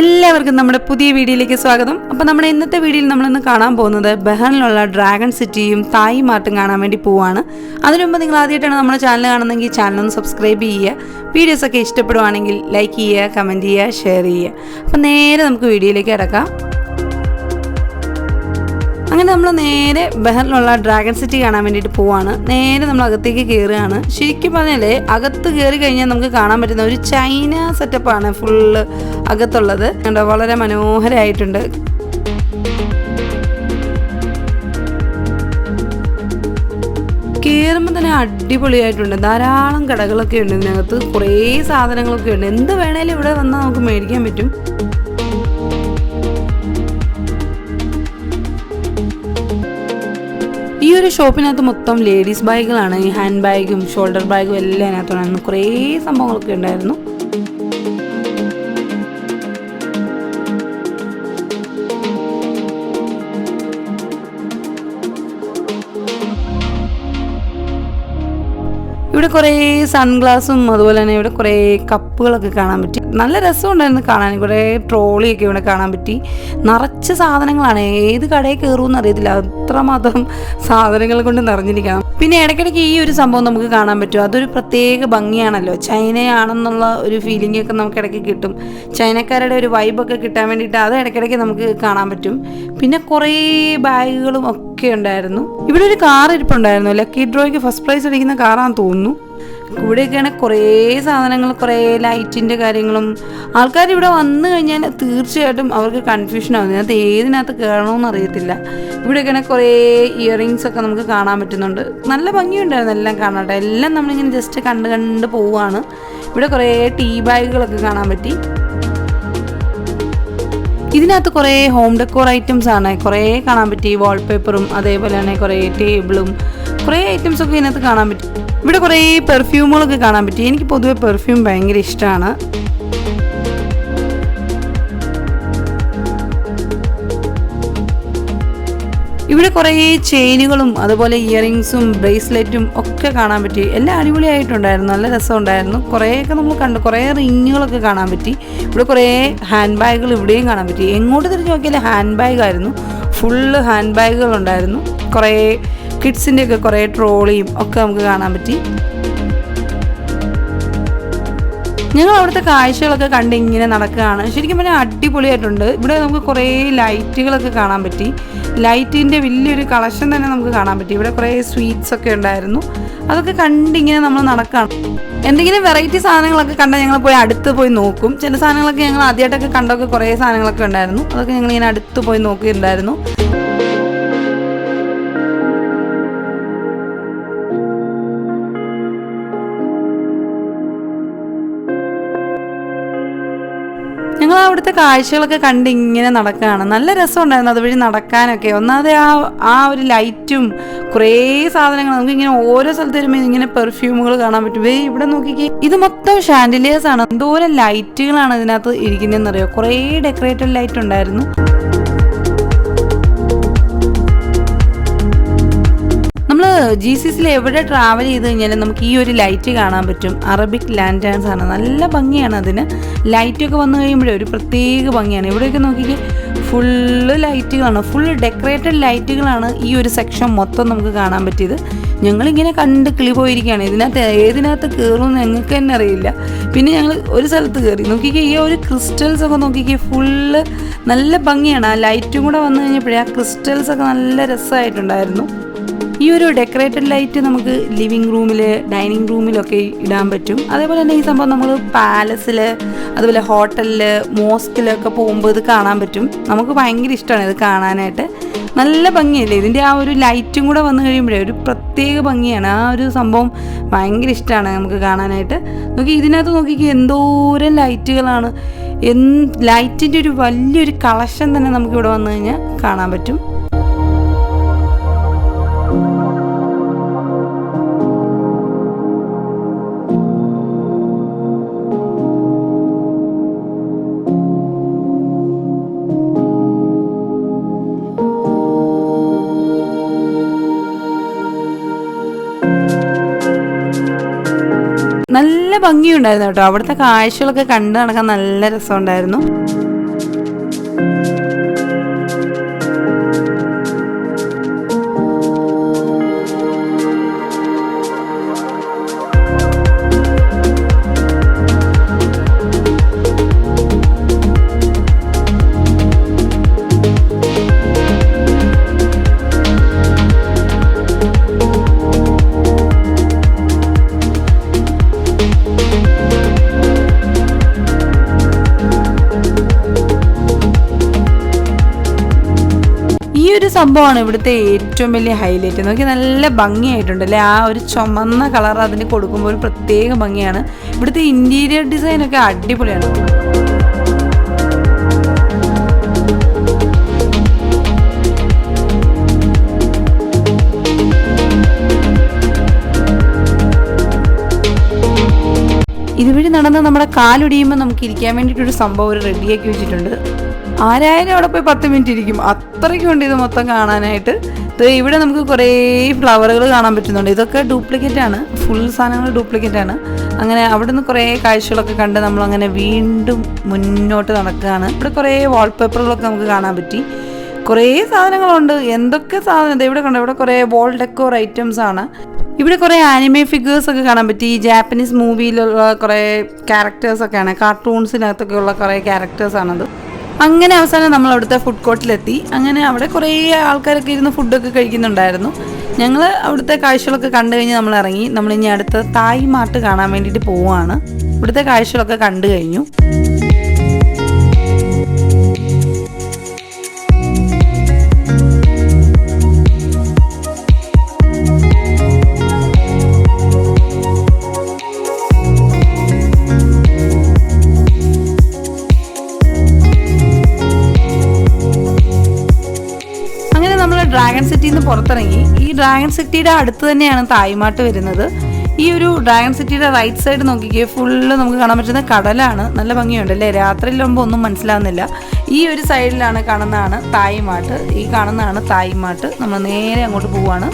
എല്ലാവർക്കും നമ്മുടെ പുതിയ വീഡിയോയിലേക്ക് സ്വാഗതം. അപ്പോൾ നമ്മുടെ ഇന്നത്തെ വീഡിയോയിൽ നമ്മളിന്ന് കാണാൻ പോകുന്നത് ബെഹ്റിനിലുള്ള ഡ്രാഗൺ സിറ്റിയും തായ് മാർട്ടും കാണാൻ വേണ്ടി പോവാണ്. അതിനുമുമ്പ് നിങ്ങൾ ആദ്യമായിട്ടാണ് നമ്മുടെ ചാനൽ കാണുന്നതെങ്കിൽ ചാനൽ ഒന്ന് സബ്സ്ക്രൈബ് ചെയ്യുക. വീഡിയോസൊക്കെ ഇഷ്ടപ്പെടുവാണെങ്കിൽ ലൈക്ക് ചെയ്യുക, കമൻറ്റ് ചെയ്യുക, ഷെയർ ചെയ്യുക. അപ്പോൾ നേരെ നമുക്ക് വീഡിയോയിലേക്ക് കിടക്കാം. അങ്ങനെ നമ്മൾ നേരെ ബെഹ്റിനിലുള്ള ഡ്രാഗൺ സിറ്റി കാണാൻ വേണ്ടിയിട്ട് പോവാണ്. നേരെ നമ്മൾ അകത്തേക്ക് കയറുകയാണ്. ശരിക്കും പറഞ്ഞാൽ അകത്ത് കയറി കഴിഞ്ഞാൽ നമുക്ക് കാണാൻ പറ്റുന്ന ഒരു ചൈന സെറ്റപ്പാണ് ഫുള്ള് അകത്തുള്ളത്. കണ്ടോ, വളരെ മനോഹരമായിട്ടുണ്ട്. കയറുമ്പോൾ തന്നെ അടിപൊളിയായിട്ടുണ്ട്. ധാരാളം കടകളൊക്കെ ഉണ്ട് ഇതിനകത്ത്, കുറേ സാധനങ്ങളൊക്കെ ഉണ്ട്. എന്ത് വേണേലും ഇവിടെ വന്നാൽ നമുക്ക് മേടിക്കാൻ പറ്റും. ഈ ഒരു ഷോപ്പിനകത്ത് മൊത്തം ലേഡീസ് ബാഗുകളാണ്. ഈ ഹാൻഡ് ബാഗും ഷോൾഡർ ബാഗും എല്ലാം അതിനകത്തുണ്ടായിരുന്നു. കുറേ സംഭവങ്ങളൊക്കെ ഉണ്ടായിരുന്നു. ഇവിടെ കുറേ സൺഗ്ലാസും അതുപോലെ തന്നെ ഇവിടെ കുറേ കപ്പുകളൊക്കെ കാണാൻ പറ്റി. നല്ല രസമുണ്ടായിരുന്നു കാണാൻ. കുറേ ട്രോളിയൊക്കെ ഇവിടെ കാണാൻ പറ്റി. നിറച്ച് സാധനങ്ങളാണ്. ഏത് കടയിൽ കയറുമെന്ന് അറിയത്തില്ല, അത്രമാത്രം സാധനങ്ങൾ കൊണ്ട് നിറഞ്ഞിരിക്കണം. പിന്നെ ഇടയ്ക്കിടയ്ക്ക് ഈ ഒരു സംഭവം നമുക്ക് കാണാൻ പറ്റും. അതൊരു പ്രത്യേക ഭംഗിയാണല്ലോ. ചൈനയാണെന്നുള്ള ഒരു ഫീലിംഗ് ഒക്കെ നമുക്ക് ഇടയ്ക്ക് കിട്ടും. ചൈനക്കാരുടെ ഒരു വൈബൊക്കെ കിട്ടാൻ വേണ്ടിയിട്ട് അത് ഇടയ്ക്കിടയ്ക്ക് നമുക്ക് കാണാൻ പറ്റും. പിന്നെ കുറേ ബാഗുകളും ഒക്കെ ഉണ്ടായിരുന്നു. ഇവിടെ ഒരു കാർ ഇരിപ്പുണ്ടായിരുന്നു. ലക്കി ഡ്രോയ്ക്ക് ഫസ്റ്റ് പ്രൈസ് അടിക്കുന്ന കാറാണെന്ന് തോന്നുന്നു. ഇവിടെയൊക്കെയാണ് കുറേ സാധനങ്ങൾ, കുറേ ലൈറ്റിൻ്റെ കാര്യങ്ങളും. ആൾക്കാർ ഇവിടെ വന്നു കഴിഞ്ഞാൽ തീർച്ചയായിട്ടും അവർക്ക് കൺഫ്യൂഷൻ ആവും. ഇതിനകത്ത് ഏതിനകത്ത് കയറണമെന്ന് അറിയത്തില്ല. ഇവിടെയൊക്കെയാണ് കുറേ ഇയറിങ്സ് ഒക്കെ നമുക്ക് കാണാൻ പറ്റുന്നുണ്ട്. നല്ല ഭംഗിയുണ്ടായിരുന്നു എല്ലാം കാണാട്ടെ. എല്ലാം നമ്മളിങ്ങനെ ജസ്റ്റ് കണ്ട് പോവുകയാണ്. ഇവിടെ കുറേ ടീ ബാഗുകളൊക്കെ കാണാൻ പറ്റി. ഇതിനകത്ത് കുറേ ഹോം ഡെക്കോർ ഐറ്റംസ് ആണ് കുറേ കാണാൻ പറ്റി. വാൾപേപ്പറും അതേപോലെ തന്നെ കുറേ ടേബിളും കുറേ ഐറ്റംസൊക്കെ ഇതിനകത്ത് കാണാൻ പറ്റി. ഇവിടെ കുറേ പെർഫ്യൂമുകളൊക്കെ കാണാൻ പറ്റി. എനിക്ക് പൊതുവെ പെർഫ്യൂം ഭയങ്കര ഇഷ്ടമാണ്. ഇവിടെ കുറേ ചെയിനുകളും അതുപോലെ ഇയറിങ്സും ബ്രേസ്ലെറ്റും ഒക്കെ കാണാൻ പറ്റി. എല്ലാം അടിപൊളിയായിട്ടുണ്ടായിരുന്നു. നല്ല രസമുണ്ടായിരുന്നു. കുറേയൊക്കെ നമ്മൾ കണ്ടു. കുറേ റിങ്ങുകളൊക്കെ കാണാൻ പറ്റി. ഇവിടെ കുറേ ഹാൻഡ് ബാഗുകൾ ഇവിടെയും കാണാൻ പറ്റി. എങ്ങോട്ട് തിരിഞ്ഞ് നോക്കിയാൽ ഹാൻഡ് ബാഗായിരുന്നു. ഫുള്ള് ഹാൻഡ് ബാഗുകളുണ്ടായിരുന്നു. കുറേ കിഡ്സിൻ്റെ ഒക്കെ കുറേ ട്രോളിയും ഒക്കെ നമുക്ക് കാണാൻ പറ്റി. ഞങ്ങൾ അവിടുത്തെ കാഴ്ചകളൊക്കെ കണ്ട് ഇങ്ങനെ നടക്കുകയാണ്. ശരിക്കും പറഞ്ഞാൽ അടിപൊളിയായിട്ടുണ്ട്. ഇവിടെ നമുക്ക് കുറേ ലൈറ്റുകളൊക്കെ കാണാൻ പറ്റി. ലൈറ്റിൻ്റെ വലിയൊരു കളക്ഷൻ തന്നെ നമുക്ക് കാണാൻ പറ്റി. ഇവിടെ കുറേ സ്വീറ്റ്സ് ഒക്കെ ഉണ്ടായിരുന്നു. അതൊക്കെ കണ്ടിങ്ങനെ നമ്മൾ നടക്കുകയാണ്. എന്തെങ്കിലും വെറൈറ്റി സാധനങ്ങളൊക്കെ കണ്ടാൽ ഞങ്ങൾ പോയി അടുത്ത് പോയി നോക്കും. ചില സാധനങ്ങളൊക്കെ ഞങ്ങൾ ആദ്യമായിട്ടൊക്കെ കണ്ടൊക്കെ കുറേ സാധനങ്ങളൊക്കെ ഉണ്ടായിരുന്നു. അതൊക്കെ ഞങ്ങളിങ്ങനെ അടുത്ത് പോയി നോക്കിയിട്ടുണ്ടായിരുന്നു. ഞങ്ങൾ അവിടുത്തെ കാഴ്ചകളൊക്കെ കണ്ട് ഇങ്ങനെ നടക്കുകയാണ്. നല്ല രസമുണ്ടായിരുന്നു അതുവഴി നടക്കാനൊക്കെ. ഒന്നാമത് ആ ഒരു ലൈറ്റും കുറേ സാധനങ്ങൾ നമുക്ക് ഇങ്ങനെ ഓരോ സ്ഥലത്ത് വരുമ്പോൾ ഇങ്ങനെ പെർഫ്യൂമുകൾ കാണാൻ പറ്റും. ഇവിടെ നോക്കിക്കേ, ഇത് മൊത്തം ഷാൻഡിലിയേഴ്സ് ആണ്. എന്തോരം ലൈറ്റുകളാണ് ഇതിനകത്ത് ഇരിക്കുന്നതെന്നറിയോ. കുറേ ഡെക്കറേറ്റഡ് ലൈറ്റ് ഉണ്ടായിരുന്നു. നമ്മൾ GCCയിൽ എവിടെ ട്രാവൽ ചെയ്ത് കഴിഞ്ഞാലും നമുക്ക് ഈ ഒരു ലൈറ്റ് കാണാൻ പറ്റും. അറബിക് ലാൻറ്റേൺസ് ആണ്. നല്ല ഭംഗിയാണ് അതിന്. ലൈറ്റൊക്കെ വന്നു കഴിയുമ്പോഴേ ഒരു പ്രത്യേക ഭംഗിയാണ്. ഇവിടെയൊക്കെ നോക്കിക്കേ, ഫുള്ള് ലൈറ്റുകളാണ്. ഫുൾ ഡെക്കറേറ്റഡ് ലൈറ്റുകളാണ് ഈ ഒരു സെക്ഷൻ മൊത്തം നമുക്ക് കാണാൻ പറ്റിയത്. ഞങ്ങളിങ്ങനെ കണ്ട് കിളി പോയിരിക്കുകയാണ്. ഏതിനകത്ത് കയറുമെന്ന് ഞങ്ങൾക്ക് തന്നെ അറിയില്ല. പിന്നെ ഞങ്ങൾ ഒരു സ്ഥലത്ത് കയറി നോക്കിക്കേ, ഈ ഒരു ക്രിസ്റ്റൽസ് ഒക്കെ നോക്കിക്കേ, ഫുള്ള് നല്ല ഭംഗിയാണ്. ആ ലൈറ്റും കൂടെ വന്നു കഴിഞ്ഞപ്പോഴേ ആ ക്രിസ്റ്റൽസ് ഒക്കെ നല്ല രസമായിട്ടുണ്ടായിരുന്നു. ഈ ഒരു ഡെക്കറേറ്റഡ് ലൈറ്റ് നമുക്ക് ലിവിങ് റൂമിൽ, ഡൈനിങ് റൂമിലൊക്കെ ഇടാൻ പറ്റും. അതേപോലെ തന്നെ ഈ സംഭവം നമ്മൾ പാലസിൽ, അതുപോലെ ഹോട്ടലിൽ, മോസ്കിലൊക്കെ പോകുമ്പോൾ ഇത് കാണാൻ പറ്റും. നമുക്ക് ഭയങ്കര ഇഷ്ടമാണ് ഇത് കാണാനായിട്ട്. നല്ല ഭംഗിയല്ലേ. ഇതിൻ്റെ ആ ഒരു ലൈറ്റും കൂടെ വന്നു കഴിയുമ്പോഴേ ഒരു പ്രത്യേക ഭംഗിയാണ്. ആ ഒരു സംഭവം ഭയങ്കര ഇഷ്ടമാണ് നമുക്ക് കാണാനായിട്ട്. നോക്കി, ഇതിനകത്ത് നോക്കിക്ക് എന്തോരം ലൈറ്റുകളാണ്. ലൈറ്റിൻ്റെ ഒരു വലിയൊരു കളക്ഷൻ തന്നെ നമുക്കിവിടെ വന്നു കഴിഞ്ഞാൽ കാണാൻ പറ്റും. നല്ല ഭംഗിയുണ്ടായിരുന്നു കേട്ടോ. അവിടുത്തെ കാഴ്ചകളൊക്കെ കണ്ടു നടക്കാൻ നല്ല രസമുണ്ടായിരുന്നു. സംഭവമാണ് ഇവിടുത്തെ ഏറ്റവും വലിയ ഹൈലൈറ്റ്. നോക്കി നല്ല ഭംഗിയായിട്ടുണ്ട് അല്ലേ. ആ ഒരു ചുമന്ന കളർ അതിന് കൊടുക്കുമ്പോൾ ഒരു പ്രത്യേക ഭംഗിയാണ്. ഇവിടുത്തെ ഇന്റീരിയർ ഡിസൈനൊക്കെ അടിപൊളിയാണ്. ഇതുവഴി നടന്ന് നമ്മുടെ കാലൊടിയുമ്പോൾ നമുക്ക് ഇരിക്കാൻ വേണ്ടിയിട്ടൊരു സംഭവം ഒരു റെഡിയാക്കി വെച്ചിട്ടുണ്ട്. ആരായാലും അവിടെ പോയി 10 മിനിറ്റ് ഇരിക്കും, അത്രയ്ക്കും ഉണ്ട് ഇത് മൊത്തം കാണാനായിട്ട്. ഇവിടെ നമുക്ക് കുറേ ഫ്ലവറുകൾ കാണാൻ പറ്റുന്നുണ്ട്. ഇതൊക്കെ ഡ്യൂപ്ലിക്കേറ്റ് ആണ്, ഫുൾ സാധനങ്ങൾ ഡ്യൂപ്ലിക്കേറ്റ് ആണ്. അങ്ങനെ അവിടെ നിന്ന് കുറേ കാഴ്ചകളൊക്കെ കണ്ട് നമ്മളങ്ങനെ വീണ്ടും മുന്നോട്ട് നടക്കുകയാണ്. ഇവിടെ കുറേ വാൾപേപ്പറുകളൊക്കെ നമുക്ക് കാണാൻ പറ്റി. കുറേ സാധനങ്ങളുണ്ട്. എന്തൊക്കെ സാധനം ഇവിടെ കണ്ടോ. ഇവിടെ കുറേ വോൾ ഡെക്കോർ ഐറ്റംസ് ആണ്. ഇവിടെ കുറേ ആനിമേ ഫിഗേഴ്സ് ഒക്കെ കാണാൻ പറ്റി. ജാപ്പനീസ് മൂവിയിലുള്ള കുറേ ക്യാരക്ടേഴ്സൊക്കെയാണ്, കാർട്ടൂൺസിനകത്തൊക്കെ ഉള്ള കുറേ ക്യാരക്ടേഴ്സാണത്. അങ്ങനെ അവസാനം നമ്മൾ അവിടുത്തെ ഫുഡ് കോർട്ടിലെത്തി. അങ്ങനെ അവിടെ കുറേ ആൾക്കാരൊക്കെ ഇരുന്ന് ഫുഡൊക്കെ കഴിക്കുന്നുണ്ടായിരുന്നു. ഞങ്ങൾ അവിടുത്തെ കാഴ്ചകളൊക്കെ കണ്ടു കഴിഞ്ഞ് നമ്മൾ ഇറങ്ങി. നമ്മളിനി അടുത്ത തായ് മാർട്ട് കാണാൻ വേണ്ടിയിട്ട് പോവുകയാണ്. ഇവിടുത്തെ കാഴ്ചകളൊക്കെ കണ്ടു കഴിഞ്ഞു. ഡ്രാഗൺ സിറ്റിയിൽ നിന്ന് പുറത്തിറങ്ങി. ഈ ഡ്രാഗൺ സിറ്റിയുടെ അടുത്ത് തന്നെയാണ് തായ് മാർട്ട് വരുന്നത്. ഈ ഒരു ഡ്രാഗൺ സിറ്റിയുടെ റൈറ്റ് സൈഡ് നോക്കിക്കേ, ഫുള്ള് നമുക്ക് കാണാൻ പറ്റുന്ന കടലാണ്. നല്ല ഭംഗിയുണ്ട് അല്ലേ. രാത്രിയിലാകുമ്പോൾ ഒന്നും മനസ്സിലാവുന്നില്ല. ഈ ഒരു സൈഡിലാണ് കാണുന്നതാണ് തായ് മാർട്ട്. ഈ കാണുന്നതാണ് തായ് മാർട്ട്. നമ്മൾ നേരെ അങ്ങോട്ട് പോവുകയാണ്.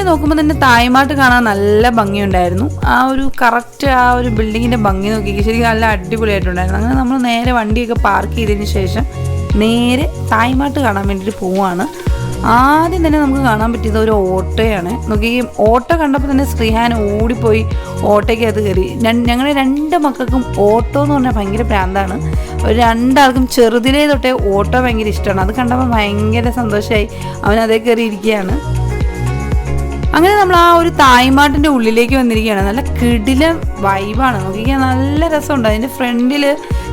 നോക്കുമ്പോൾ തന്നെ തായ് മാർട്ട് കാണാൻ നല്ല ഭംഗിയുണ്ടായിരുന്നു. ആ ഒരു കറക്റ്റ് ആ ഒരു ബിൽഡിങ്ങിൻ്റെ ഭംഗി നോക്കിക്കുക, ശരിക്കും നല്ല അടിപൊളിയായിട്ടുണ്ടായിരുന്നു. അങ്ങനെ നമ്മൾ നേരെ വണ്ടിയൊക്കെ പാർക്ക് ചെയ്തതിന് ശേഷം നേരെ തായ് മാർട്ട് കാണാൻ വേണ്ടിയിട്ട് പോവുകയാണ്. ആദ്യം തന്നെ നമുക്ക് കാണാൻ പറ്റിയത് ഒരു ഓട്ടോയാണ്. നോക്കി, ഓട്ടോ കണ്ടപ്പോൾ തന്നെ ശ്രീഹാൻ ഓടിപ്പോയി ഓട്ടോയ്ക്കകത്ത് കയറി. ഞങ്ങളുടെ 2 മക്കൾക്കും ഓട്ടോ എന്ന് പറഞ്ഞാൽ ഭയങ്കര പ്രാന്താണ്. ഒരു 2 ആൾക്കും ചെറുതിലേ തൊട്ടേ ഓട്ടോ ഭയങ്കര ഇഷ്ടമാണ്. അത് കണ്ടപ്പോൾ ഭയങ്കര സന്തോഷമായി. അവനതേ കയറി ഇരിക്കുകയാണ്. അങ്ങനെ നമ്മൾ ആ ഒരു തായ് മാർട്ടിൻ്റെ ഉള്ളിലേക്ക് വന്നിരിക്കുകയാണ്. നല്ല കിടിലൻ വൈബാണ്. നോക്കിക്കാൻ നല്ല രസമുണ്ട്. അതിൻ്റെ ഫ്രണ്ടിൽ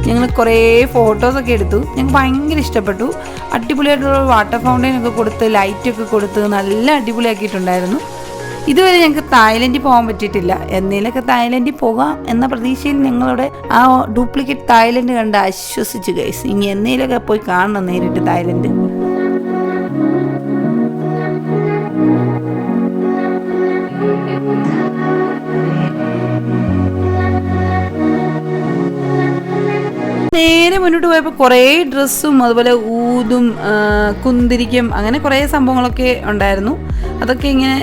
ഞങ്ങൾ കുറേ ഫോട്ടോസൊക്കെ എടുത്തു. ഞങ്ങൾക്ക് ഭയങ്കര ഇഷ്ടപ്പെട്ടു. അടിപൊളിയായിട്ടുള്ള വാട്ടർ ഫൗണ്ടൈനൊക്കെ കൊടുത്ത് ലൈറ്റൊക്കെ കൊടുത്ത് നല്ല അടിപൊളിയാക്കിയിട്ടുണ്ടായിരുന്നു. ഇതുവരെ ഞങ്ങൾക്ക് തായ്ലൻഡിൽ പോകാൻ പറ്റിയിട്ടില്ല. എന്നേലൊക്കെ തായ്ലൻഡിൽ പോകാം എന്ന പ്രതീക്ഷയിൽ ഞങ്ങളുടെ ആ ഡ്യൂപ്ലിക്കേറ്റ് തായ്ലൻഡ് കണ്ട് ആശ്വസിച്ചു ഗൈസ്. ഇനി എന്നേലൊക്കെ പോയി കാണണം നേരിട്ട് തായ്ലൻഡ്. നേരെ മുന്നോട്ട് പോയപ്പോൾ കുറേ ഡ്രസ്സും അതുപോലെ ഊതും കുന്തിരിക്കും അങ്ങനെ കുറേ സംഭവങ്ങളൊക്കെ ഉണ്ടായിരുന്നു. അതൊക്കെ ഇങ്ങനെ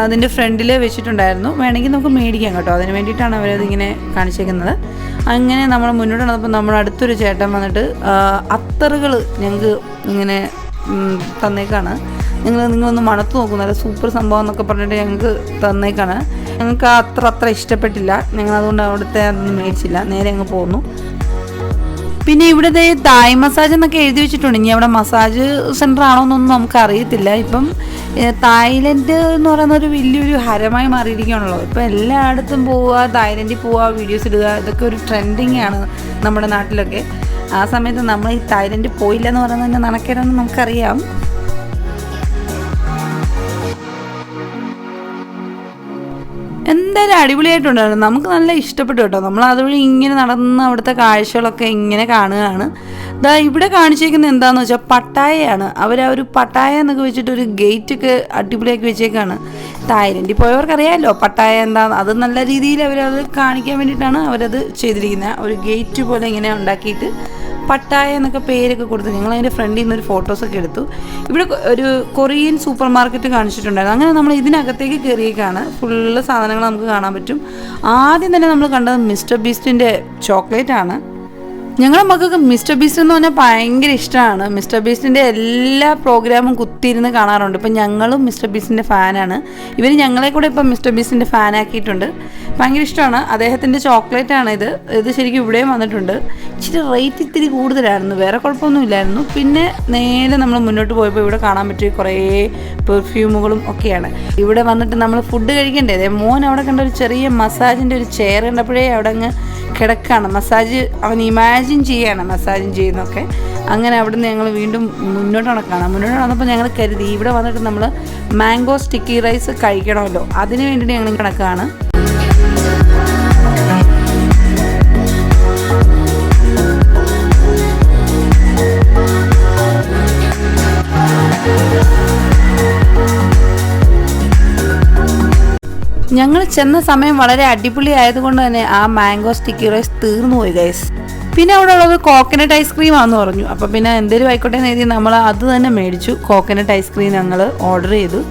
അതിൻ്റെ ഫ്രണ്ടിൽ വെച്ചിട്ടുണ്ടായിരുന്നു. വേണമെങ്കിൽ നമുക്ക് മേടിക്കാം കേട്ടോ. അതിന് വേണ്ടിയിട്ടാണ് അവരതിങ്ങനെ കാണിച്ചേക്കുന്നത്. അങ്ങനെ നമ്മൾ മുന്നോട്ട് നടന്നപ്പോൾ നമ്മുടെ അടുത്തൊരു ചേട്ടൻ വന്നിട്ട് അത്തറുകൾ ഞങ്ങൾക്ക് ഇങ്ങനെ തന്നേക്കാണ്. നിങ്ങളൊന്ന് മണത്ത് നോക്കും, നല്ല സൂപ്പർ സംഭവം എന്നൊക്കെ പറഞ്ഞിട്ട് ഞങ്ങൾക്ക് തന്നേക്കാണ്. ഞങ്ങൾക്ക് അത്ര ഇഷ്ടപ്പെട്ടില്ല. ഞങ്ങളതുകൊണ്ട് അവിടുത്തെ അതൊന്നും മേടിച്ചില്ല, നേരെ അങ്ങ് പോന്നു. പിന്നെ ഇവിടുത്തെ തായ് മസാജ് എന്നൊക്കെ എഴുതി വെച്ചിട്ടുണ്ട്. ഇനി അവിടെ മസാജ് സെൻ്റർ ആണോ എന്നൊന്നും നമുക്ക് അറിയത്തില്ല. ഇപ്പം തായ്ലൻഡ് എന്ന് പറയുന്ന ഒരു വലിയൊരു ഹരമായി മാറിയിരിക്കുകയാണല്ലോ. ഇപ്പം എല്ലായിടത്തും പോവുക, തായ്ലൻഡിൽ പോവുക, വീഡിയോസ് ഇടുക, ഇതൊക്കെ ഒരു ട്രെൻഡിങ് ആണ് നമ്മുടെ നാട്ടിലൊക്കെ. ആ സമയത്ത് നമ്മൾ ഈ തായ്ലൻഡിൽ പോയില്ല എന്ന് പറയുന്നത് തന്നെ നടക്കേണ്ടെന്ന് നമുക്കറിയാം. എന്തായാലും അടിപൊളിയായിട്ടുണ്ടായിരുന്നു. നമുക്ക് നല്ല ഇഷ്ടപ്പെട്ടു കേട്ടോ. നമ്മൾ അതുവഴി ഇങ്ങനെ നടന്ന് അവിടുത്തെ കാഴ്ചകളൊക്കെ ഇങ്ങനെ കാണുകയാണ്. ഇവിടെ കാണിച്ചേക്കുന്നത് എന്താണെന്ന് വെച്ചാൽ പട്ടായയാണ്. ഒരു പട്ടായ എന്നൊക്കെ വെച്ചിട്ട് ഒരു ഗേറ്റൊക്കെ അടിപൊളിയാക്കി വെച്ചേക്കാണ്. തായ്ലൻഡിൽ പോയവർക്കറിയാമല്ലോ പട്ടായ എന്താണെന്ന്. അത് നല്ല രീതിയിൽ അവരത് കാണിക്കാൻ വേണ്ടിയിട്ടാണ് അവരത് ചെയ്തിരിക്കുന്നത്. ഒരു ഗേറ്റ് പോലെ ഇങ്ങനെ ഉണ്ടാക്കിയിട്ട് പട്ടായ എന്നൊക്കെ പേരൊക്കെ കൊടുത്തു. ഞങ്ങൾ അതിൻ്റെ ഫ്രണ്ടിൽ നിന്ന് ഒരു ഫോട്ടോസൊക്കെ എടുത്തു. ഇവിടെ ഒരു കൊറിയൻ സൂപ്പർ മാർക്കറ്റ് കാണിച്ചിട്ടുണ്ടായിരുന്നു. അങ്ങനെ നമ്മൾ ഇതിനകത്തേക്ക് കയറിയേക്കാണ്. ഫുള്ള് സാധനങ്ങൾ നമുക്ക് കാണാൻ പറ്റും. ആദ്യം തന്നെ നമ്മൾ കണ്ടത് മിസ്റ്റർ ബീസ്റ്റിൻ്റെ ചോക്ലേറ്റ് ആണ്. ഞങ്ങളുടെ മക്കൾക്ക് മിസ്റ്റർ ബീസ്റ്റ് എന്ന് പറഞ്ഞാൽ ഭയങ്കര ഇഷ്ടമാണ്. മിസ്റ്റർ ബീസ്റ്റിൻ്റെ എല്ലാ പ്രോഗ്രാമും കുത്തിയിരുന്ന് കാണാറുണ്ട്. ഇപ്പം ഞങ്ങളും മിസ്റ്റർ ബീസ്റ്റിൻ്റെ ഫാനാണ്. ഇവർ ഞങ്ങളെ കൂടെ ഇപ്പം മിസ്റ്റർ ബീസ്റ്റിൻ്റെ ഫാനാക്കിയിട്ടുണ്ട്. ഭയങ്കര ഇഷ്ടമാണ്. അദ്ദേഹത്തിൻ്റെ ചോക്ലേറ്റാണ് ഇത് ശരിക്കും ഇവിടെയും വന്നിട്ടുണ്ട്. ഇച്ചിരി റേറ്റ് ഇത്തിരി കൂടുതലായിരുന്നു, വേറെ കുഴപ്പമൊന്നുമില്ലായിരുന്നു. പിന്നെ നേരെ നമ്മൾ മുന്നോട്ട് പോയപ്പോൾ ഇവിടെ കാണാൻ പറ്റിയ കുറേ പെർഫ്യൂമുകളും ഒക്കെയാണ്. ഇവിടെ വന്നിട്ട് നമ്മൾ ഫുഡ് കഴിക്കണ്ടേ. മോൻ അവിടെ കണ്ട ഒരു ചെറിയ മസാജിൻ്റെ ഒരു ചെയർ കണ്ടപ്പോഴേ അവിടെ അങ്ങ് കിടക്കാണ്. മസാജ് അവൻ ഇമാജിൻ ചെയ്യാണ് മസാജും ചെയ്യുന്നതൊക്കെ. അങ്ങനെ അവിടെ നിന്ന് ഞങ്ങൾ വീണ്ടും മുന്നോട്ട് നടന്നപ്പോൾ ഞങ്ങൾ കരുതി ഇവിടെ വന്നിട്ട് നമ്മൾ മാംഗോ സ്റ്റിക്കി റൈസ് കഴിക്കണമല്ലോ, അതിന് വേണ്ടിയിട്ട് ഞങ്ങൾ കിടക്കുകയാണ്. ഞങ്ങൾ ചെന്ന സമയം വളരെ അടിപൊളി ആയതുകൊണ്ട് തന്നെ ആ മാംഗോ സ്റ്റിക്കി റൈസ് തീർന്നു പോയി ഗൈസ്. പിന്നെ അവിടെ ഉള്ളത് കോക്കനട്ട് ഐസ്ക്രീം ആണെന്ന് പറഞ്ഞു. അപ്പോൾ പിന്നെ എന്തെങ്കിലും ആയിക്കോട്ടെ എന്ന് എഴുതി നമ്മൾ അത് തന്നെ മേടിച്ചു. കോക്കനട്ട് ഐസ്ക്രീം ഞങ്ങൾ ഓർഡർ ചെയ്തു.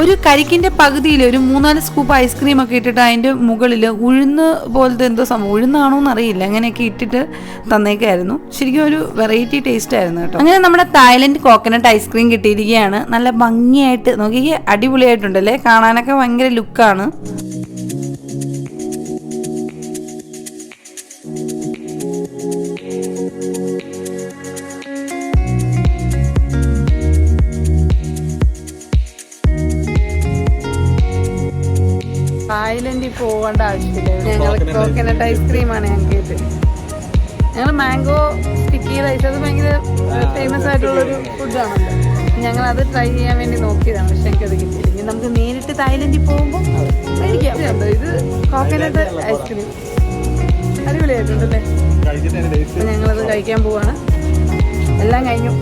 ഒരു കരിക്കിൻ്റെ പകുതിയിൽ ഒരു 3-4 സ്കൂപ്പ് ഐസ്ക്രീം ഒക്കെ ഇട്ടിട്ട് അതിൻ്റെ മുകളിൽ ഉഴുന്ന് പോലത്തെ എന്തോ സംഭവം, ഉഴുന്നാണോ എന്നറിയില്ല, അങ്ങനെയൊക്കെ ഇട്ടിട്ട് തന്നേക്കായിരുന്നു. ശരിക്കും ഒരു വെറൈറ്റി ടേസ്റ്റ് ആയിരുന്നു കേട്ടോ. അങ്ങനെ നമ്മുടെ തായ്ലൻഡ് കോക്കനട്ട് ഐസ്ക്രീം കിട്ടിയിരിക്കുകയാണ്. നല്ല ഭംഗിയായിട്ട് നോക്കിയേ, അടിപൊളിയായിട്ടുണ്ടല്ലേ, കാണാനൊക്കെ ഭയങ്കര ലുക്കാണ്. തായ്ലൻഡിൽ പോകേണ്ട ആവശ്യമില്ല. ഞങ്ങൾ കോക്കനട്ട് ഐസ്ക്രീമാണ് ഞങ്ങൾക്ക്. ഞങ്ങൾ മാംഗോ സ്റ്റിക്കി റൈസ്, അത് ഭയങ്കര ഫേമസ് ആയിട്ടുള്ളൊരു ഫുഡാണല്ലോ. ഞങ്ങളത് ട്രൈ ചെയ്യാൻ വേണ്ടി നോക്കിയതാണ്, പക്ഷെ എനിക്കത് കിട്ടിയില്ല. ഇനി നമുക്ക് നേരിട്ട് തായ്ലൻഡിൽ പോകുമ്പോൾ മേടിക്കാം. ഇത് കോക്കനട്ട് ഐസ്ക്രീം അടിപൊളിയായിട്ടുണ്ടല്ലേ. ഞങ്ങളത് കഴിക്കാൻ പോവാണ്. എല്ലാം കഴിഞ്ഞു.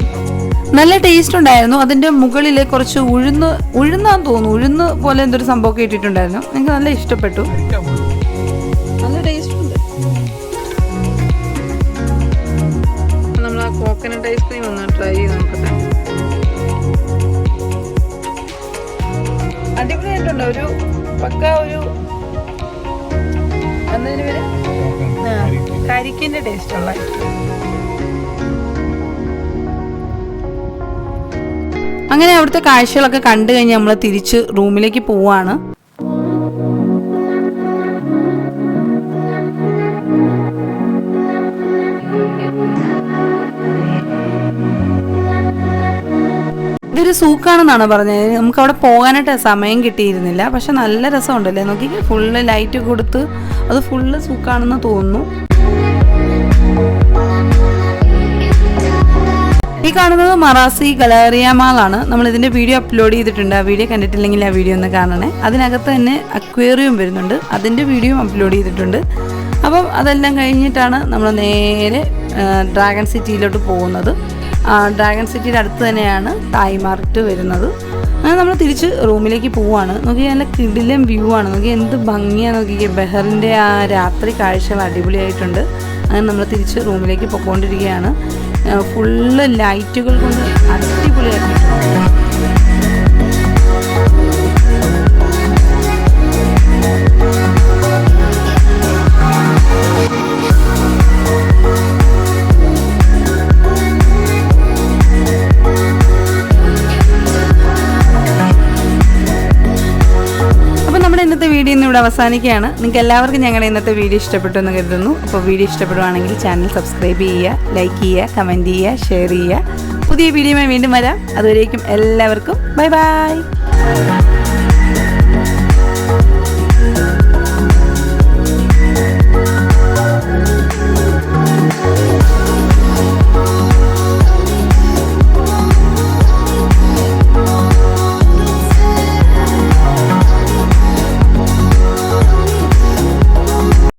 നല്ല ടേസ്റ്റ് ഉണ്ടായിരുന്നു. അതിൻ്റെ മുകളിൽ കുറച്ച് ഉഴുന്നാന്ന് തോന്നുന്നു, ഉഴുന്ന് പോലെ എന്തൊരു സംഭവമൊക്കെ ഇട്ടിട്ടുണ്ടായിരുന്നു. എനിക്ക് നല്ല ഇഷ്ടപ്പെട്ടു. നല്ല ടേസ്റ്റ് ഉണ്ട്. നമ്മൾ ആ കോക്കനട്ട് ഐസ്ക്രീം ഒന്ന് ട്രൈ ചെയ്ത് നോക്കട്ടെ. അടിപൊളിയായിട്ടുണ്ട്. ഒരു പക്ക ഒരു എന്നതിന് പേര് കരിക്കിൻ്റെ ടേസ്റ്റുള്ള ഐസ്ക്രീം. അങ്ങനെ അവിടുത്തെ കാഴ്ചകളൊക്കെ കണ്ടു കഴിഞ്ഞ് നമ്മൾ തിരിച്ച് റൂമിലേക്ക് പോവാണ്. ഇതൊരു സൂക്കാണെന്നാണ് പറഞ്ഞത്. നമുക്ക് അവിടെ പോകാനായിട്ട് സമയം കിട്ടിയിരുന്നില്ല, പക്ഷെ നല്ല രസമുണ്ടല്ലേ. നോക്കി ഫുള്ള് ലൈറ്റ് കൊടുത്ത് അത് ഫുള്ള് സൂക്കാണെന്ന് തോന്നുന്നു. ഈ കാണുന്നത് മറാസി ഗലേറിയ മാളാണ്. നമ്മൾ ഇതിൻ്റെ വീഡിയോ അപ്ലോഡ് ചെയ്തിട്ടുണ്ട്. ആ വീഡിയോ കണ്ടിട്ടില്ലെങ്കിൽ ആ വീഡിയോ ഒന്ന് കാണണേ. അതിനകത്ത് തന്നെ അക്വേറിയം വരുന്നുണ്ട്, അതിൻ്റെ വീഡിയോ അപ്ലോഡ് ചെയ്തിട്ടുണ്ട്. അപ്പം അതെല്ലാം കഴിഞ്ഞിട്ടാണ് നമ്മൾ നേരെ ഡ്രാഗൺ സിറ്റിയിലോട്ട് പോകുന്നത്. ഡ്രാഗൺ സിറ്റിയുടെ അടുത്ത് തന്നെയാണ് തായ് മാർക്കറ്റ് വരുന്നത്. അങ്ങനെ നമ്മൾ തിരിച്ച് റൂമിലേക്ക് പോവുകയാണ്. നോക്കി നല്ല കിടിലം വ്യൂ ആണ്. നോക്കി എന്ത് ഭംഗിയാണ്. നോക്കിക്കേ, ബഹറിൻ്റെ ആ രാത്രി കാഴ്ചകൾ അടിപൊളിയായിട്ടുണ്ട്. അങ്ങനെ നമ്മൾ തിരിച്ച് റൂമിലേക്ക് പോയിക്കൊണ്ടിരിക്കുകയാണ്. ഫുള്ള് ലൈറ്റുകൾ കൊണ്ട് അടിപൊളിയായിട്ടുണ്ട്. ഇന്നത്തെ വീഡിയോ ഇന്ന് ഇവിടെ അവസാനിക്കുകയാണ്. നിങ്ങൾക്ക് എല്ലാവർക്കും ഞങ്ങളുടെ ഇന്നത്തെ വീഡിയോ ഇഷ്ടപ്പെട്ടു എന്ന് കരുതുന്നു. അപ്പോൾ വീഡിയോ ഇഷ്ടപ്പെടുവാണെങ്കിൽ ചാനൽ സബ്സ്ക്രൈബ് ചെയ്യുക, ലൈക്ക് ചെയ്യുക, കമൻറ്റ് ചെയ്യുക, ഷെയർ ചെയ്യുക. പുതിയ വീഡിയോയുമായി വീണ്ടും വരാം. അതുവരേക്കും എല്ലാവർക്കും ബൈ ബൈ.